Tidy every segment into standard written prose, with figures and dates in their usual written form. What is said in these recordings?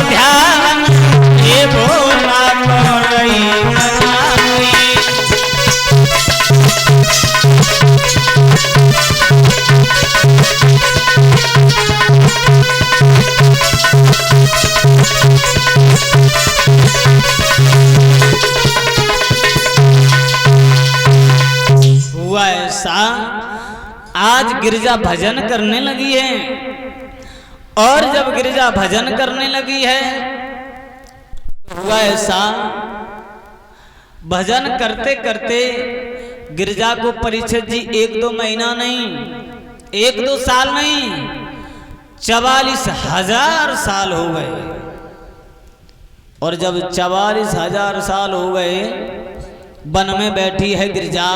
ध्यान ये भोला कोई बनाई। हुआ ऐसा, आज गिरजा भजन करने लगी है, और जब गिरजा भजन करने लगी है, हुआ ऐसा, भजन करते करते गिरजा को परीक्षित जी 1-2 महीना नहीं, 1-2 साल नहीं, 44,000 साल हो गए। और जब 44,000 साल हो गए, वन में बैठी है गिरजा।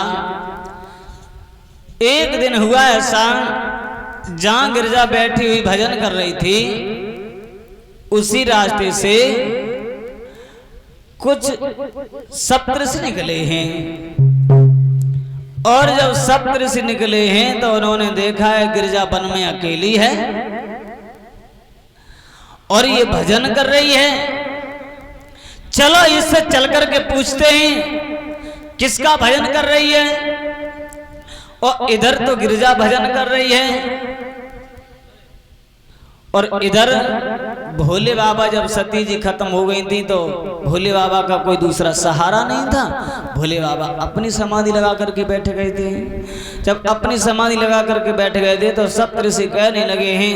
एक दिन हुआ ऐसा, जहां गिरजा बैठी हुई भजन कर रही थी, उसी रास्ते से कुछ सप्तऋषि निकले हैं। और जब सप्तऋषि निकले हैं तो उन्होंने देखा है गिरजा वन में अकेली है और ये भजन कर रही है। चलो इससे चल करके पूछते हैं किसका भजन कर रही है। और इधर तो गिरजा भजन कर रही है और इधर भोले बाबा, जब सती जी खत्म हो गई थी तो भोले बाबा का कोई दूसरा सहारा नहीं था। भोले बाबा अपनी समाधि लगा करके बैठ गए थे। जब अपनी समाधि लगा करके बैठ गए थे तो सप्तऋषि कहने लगे हैं,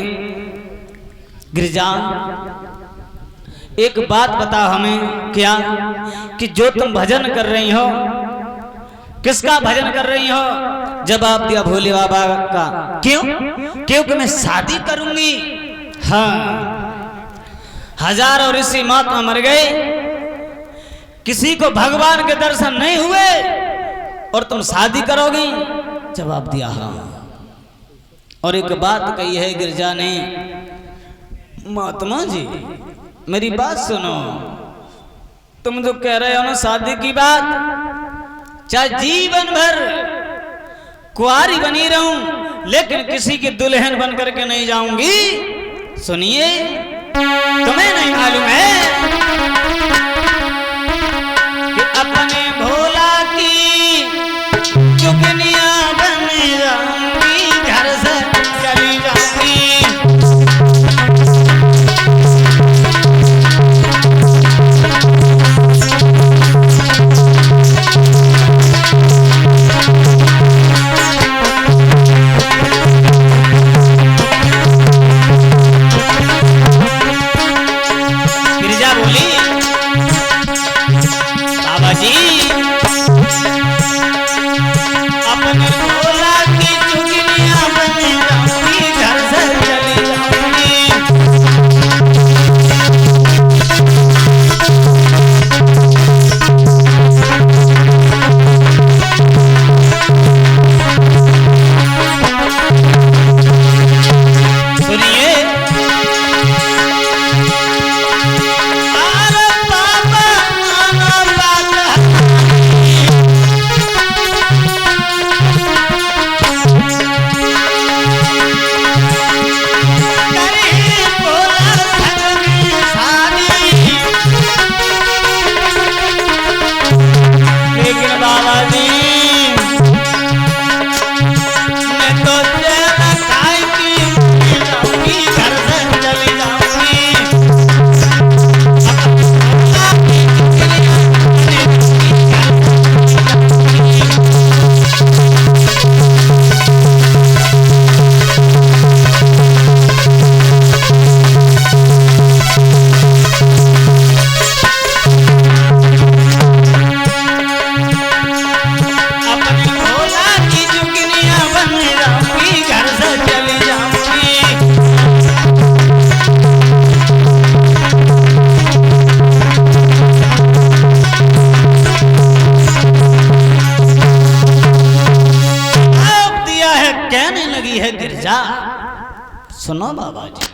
गिरजा एक बात बता हमें, क्या कि जो तुम भजन कर रही हो, किसका भजन कर रही हो। जवाब दिया भोले बाबा का, क्यों? क्योंकि मैं शादी करूंगी। हाँ, हजारों ऋषि महात्मा मर गए, किसी को भगवान के दर्शन नहीं हुए और तुम शादी करोगी। जवाब दिया हाँ। और एक बात कही है गिरजा ने, महात्मा जी मेरी बात सुनो, तुम जो कह रहे हो ना शादी की बात, चाहे जीवन भर कुंवारी बनी रहूं लेकिन किसी की दुल्हन बन करके नहीं जाऊंगी। सुनिए, तुम्हें नहीं मालूम है कि अपने भोला की चुगनिया बन जाऊंगी, घर से चली जाऊंगी। सुनो बाबा जी,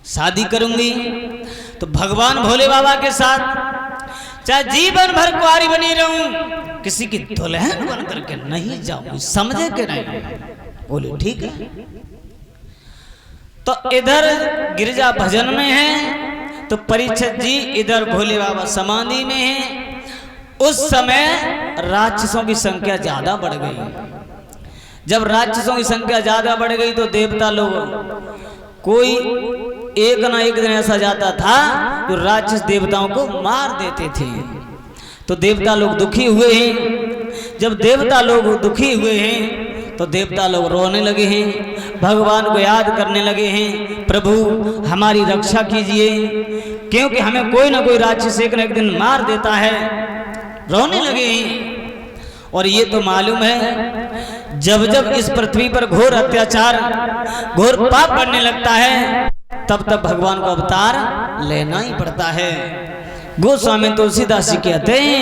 शादी करूंगी तो भगवान भोले बाबा के साथ चाहे जीवन भर कुंवारी बनी रहूं, किसी की दुल्हन बन करके नहीं जाऊंगी। समझे कि नहीं? बोले ठीक है। तो इधर गिरजा भजन में है तो परीक्षित जी इधर भोले बाबा समाधि में हैं। उस समय राक्षसों की संख्या ज्यादा बढ़ गई। जब राक्षसों की संख्या ज्यादा बढ़ गई तो देवता लोग, कोई एक ना एक दिन ऐसा जाता था जो राक्षस देवताओं को मार देते थे। तो देवता लोग दुखी हुए हैं। जब देवता लोग दुखी हुए हैं तो देवता लोग रोने लगे हैं, भगवान को याद करने लगे हैं, प्रभु हमारी रक्षा कीजिए, क्योंकि हमें कोई ना कोई राक्षस एक न एक दिन मार देता है। रोने लगे हैं। और ये तो मालूम है जब जब इस पृथ्वी पर घोर अत्याचार, घोर पाप बढ़ने लगता है, तब तब भगवान को अवतार लेना ही पड़ता है। गोस्वामी तुलसीदास जी कहते हैं,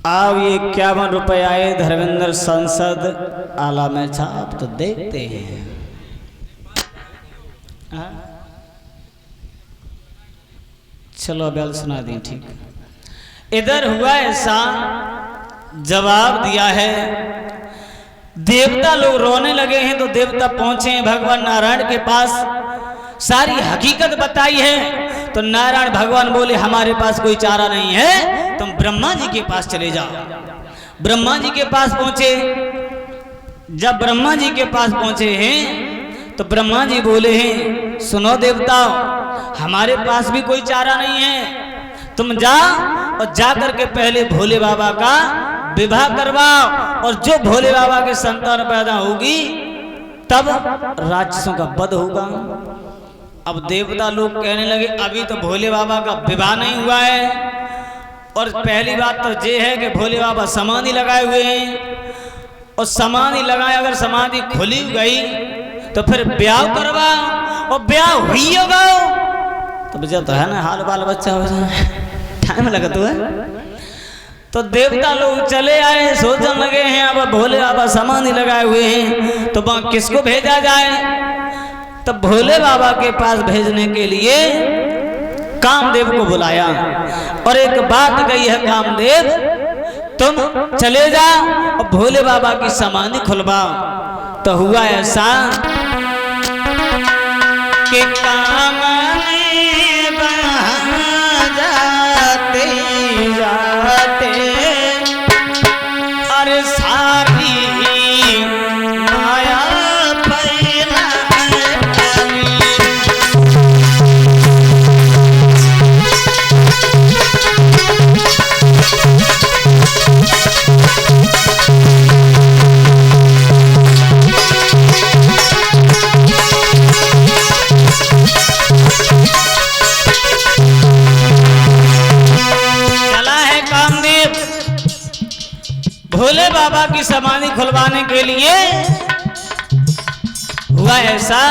अब ये 51 रुपये आए धर्मेंद्र संसद आला में छाप, तो देखते हैं। चलो बैल सुना दी, ठीक। इधर हुआ ऐसा, जवाब दिया है, देवता लोग रोने लगे हैं। तो देवता पहुंचे हैं भगवान नारायण के पास, सारी हकीकत बताई है। तो नारायण भगवान बोले हमारे पास कोई चारा नहीं है, तुम ब्रह्मा जी के पास चले जाओ। ब्रह्मा जी के पास पहुंचे। जब ब्रह्मा जी के पास पहुंचे हैं तो ब्रह्मा जी बोले हैं, सुनो देवताओ, हमारे पास भी कोई चारा नहीं है, तुम जाओ और जा करके पहले भोले बाबा का विवाह करवाओ, और जो भोले बाबा के संतान पैदा होगी तब राक्षसों का वध होगा। अब देवता लोग कहने लगे अभी तो भोले बाबा का विवाह नहीं हुआ है, और पहली बात तो ये है कि भोले बाबा समाधि लगाए हुए हैं, और समाधि लगाए, अगर समाधि खुली गई तो फिर ब्याह करवाओ, और ब्याह हुई होगा तो बचा तो है ना, हाल बाल बच्चा हो जाए, टाइम लगा तो है। तो देवता लोग चले आए, सोचने लगे हैं अब भोले बाबा समाधि लगाए हुए हैं तो वहां किसको भेजा जाए। तब भोले बाबा के पास भेजने के लिए कामदेव को बुलाया, और एक बात कही है, कामदेव तुम चले जाओ और भोले बाबा की समाधि खुलवाओ। तो हुआ ऐसा कि काम जाते जाते अरे सारी माया फैला भोले बाबा की समाधि खुलवाने के लिए। हुआ ऐसा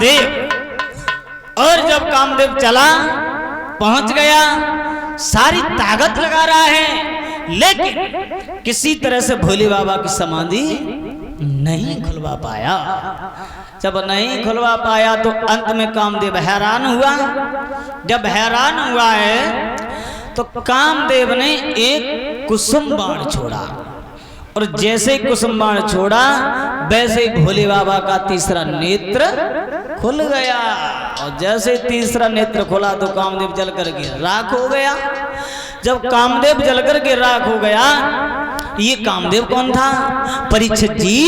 कामदेव। और जब कामदेव चला पहुंच गया, सारी ताकत लगा रहा है, लेकिन किसी तरह से भोले बाबा की समाधि नहीं खुलवा पाया। जब नहीं खुलवा पाया तो अंत में कामदेव हैरान हुआ। जब हैरान हुआ है तो कामदेव ने एक कुसुम बाण छोड़ा, और जैसे कुसुम बाण छोड़ा वैसे ही भोले बाबा का तीसरा नेत्र खुल गया। और जैसे तीसरा नेत्र खुला तो कामदेव जल करके राख हो गया। जब कामदेव जल करके राख हो गया, ये कामदेव कौन था? परीक्षित जी,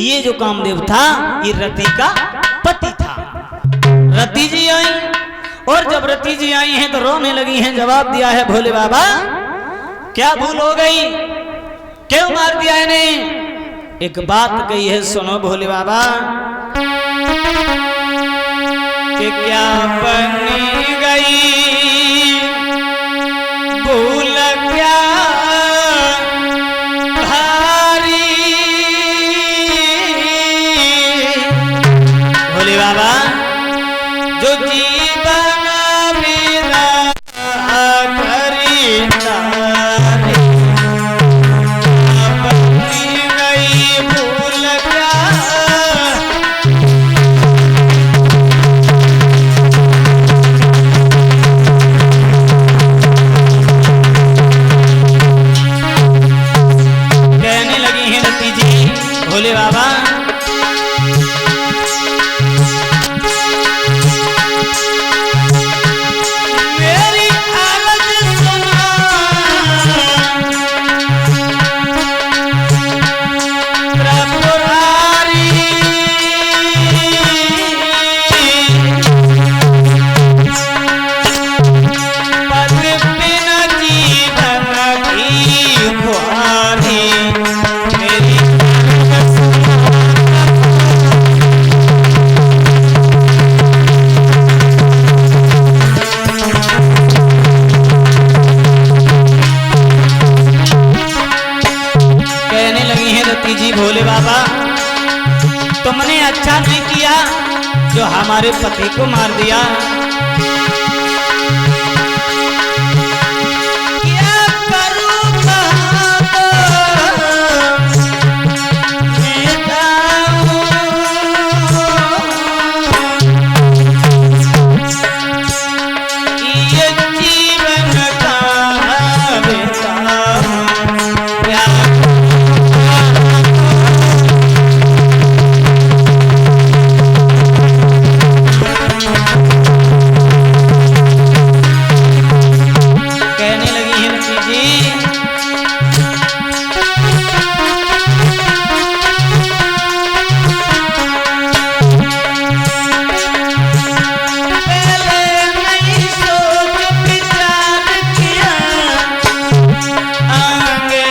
ये जो कामदेव था ये रति का पति था। रति जी आई, और जब रति जी आई हैं तो रोने लगी हैं। जवाब दिया है भोले बाबा, क्या भूल हो गई, क्यों मार दिया इन्हें? एक बात कही है, सुनो भोले बाबा, कि क्या बनी गई भूल क्या भारी। भोले बाबा, जो जीवन बिना करी तारी, बनी गई भूल क्या। कहने लगी हैं रति जी, भोले बाबा, मेरी आवाज सुना, त्रिपुरारी, पद बिना जीवन की ख्वारी। मेरी कहने लगी हैं रति जी, भोले बाबा, तुमने अच्छा नहीं किया जो हमारे पति को मार दिया। क्या करूं ये जीवन का कहने लगी हैं रति जी, पहले नहीं सोच विचार किया, आगे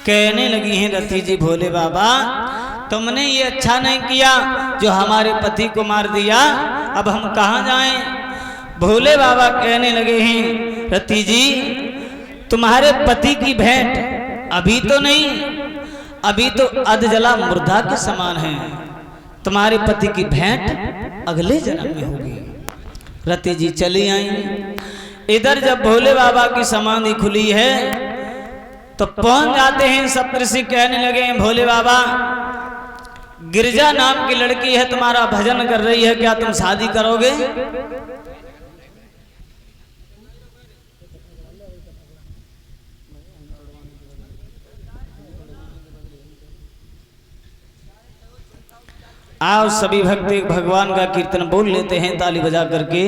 कहने लगी हैं रति जी, भोले बाबा, तुमने ये अच्छा नहीं किया जो हमारे पति को मार दिया, अब हम कहाँ जाएं? भोले बाबा कहने लगे हैं, रति जी, तुम्हारे पति की भेंट अभी तो नहीं, अभी तो अधजला मुर्दा के समान है। तुम्हारे पति की भेंट अगले जन्म में होगी। रति जी चली आई। इधर जब भोले बाबा की समाधि खुली है तो पहुंच जाते हैं सप्तऋषि। कहने लगे हैं, भोले बाबा, गिरिजा नाम की लड़की है, तुम्हारा भजन कर रही है, क्या तुम शादी करोगे? आओ सभी भक्त भगवान का कीर्तन बोल लेते हैं ताली बजा करके।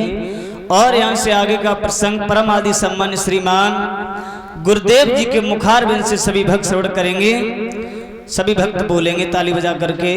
और यहाँ से आगे का प्रसंग परम आदि सम्मान श्रीमान गुरुदेव जी के मुखारबिंद से सभी भक्त श्रवण करेंगे। सभी भक्त बोलेंगे ताली बजा करके।